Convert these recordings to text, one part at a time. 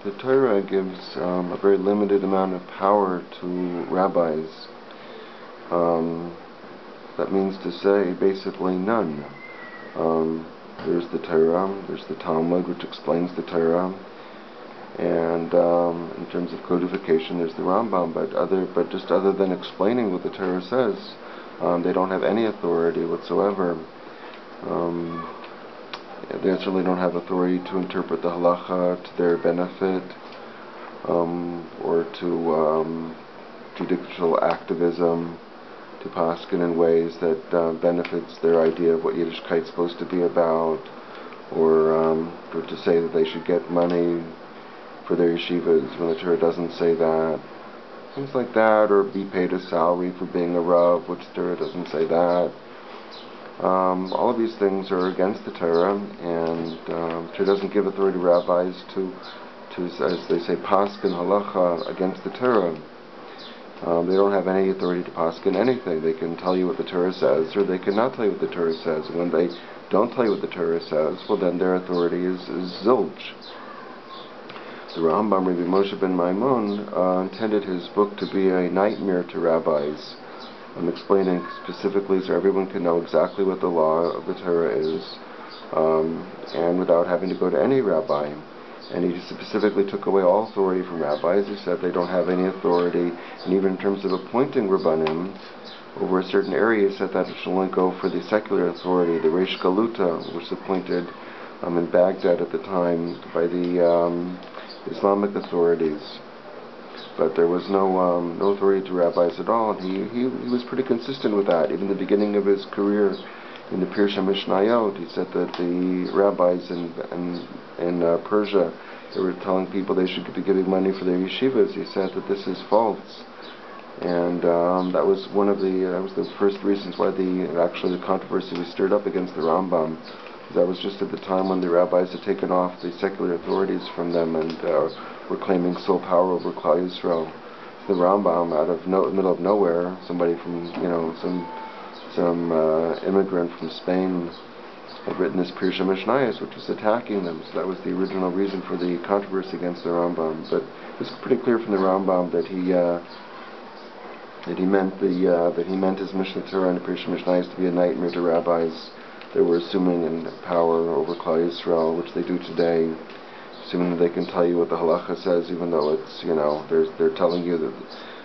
The Torah gives a very limited amount of power to rabbis. That means to say, basically none. There's the Torah, there's the Talmud, which explains the Torah, and in terms of codification, there's the Rambam. But just other than explaining what the Torah says, they don't have any authority whatsoever. They certainly don't have authority to interpret the halacha to their benefit, or to judicial activism, to paskin in ways that benefits their idea of what Yiddishkeit is supposed to be about, or to say that they should get money for their yeshivas when the Torah doesn't say that. Things like that, or be paid a salary for being a Rav, which the Torah doesn't say that. All of these things are against the Torah, and Torah doesn't give authority to rabbis to, as they say, paskin halacha against the Torah. They don't have any authority to paskin anything. They can tell you what the Torah says, or they cannot tell you what the Torah says. And when they don't tell you what the Torah says, well, then their authority is zilch. The Rambam, Rabbi Moshe ben Maimon, intended his book to be a nightmare to rabbis. I'm explaining specifically so everyone can know exactly what the law of the Torah is, and without having to go to any rabbi. And he specifically took away all authority from rabbis. He said they don't have any authority, and even in terms of appointing rabbanim over a certain area, he said that it should only go for the secular authority, the Reish Galuta, which was appointed in Baghdad at the time by the Islamic authorities. But there was no authority to rabbis at all, and he was pretty consistent with that. Even the beginning of his career in the Pirsha Mishnayot, he said that the rabbis in Persia, they were telling people they should be giving money for their yeshivas. He said that this is false, and that was the first reasons why the controversy was stirred up against the Rambam. That was just at the time when the rabbis had taken off the secular authorities from them and were claiming sole power over Klal Yisrael. The Rambam, out of middle of nowhere, somebody from some immigrant from Spain had written this Pirsha Mishnayos, which was attacking them. So that was the original reason for the controversy against the Rambam. But it's pretty clear from the Rambam that he meant his Mishnah Torah and the Pirsha Mishnayos to be a nightmare to rabbis. They were assuming in power over Klal Yisrael, which they do today, assuming that they can tell you what the halacha says, even though it's, they're telling you that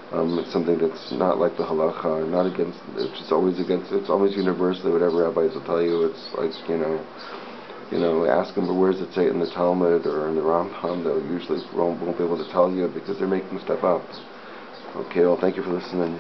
it's something that's not like the halacha, not against, it's always universally whatever rabbis will tell you. It's like, ask them, but where does it say it in the Talmud or in the Rambam? They'll usually won't be able to tell you because they're making stuff up. Okay, well, thank you for listening.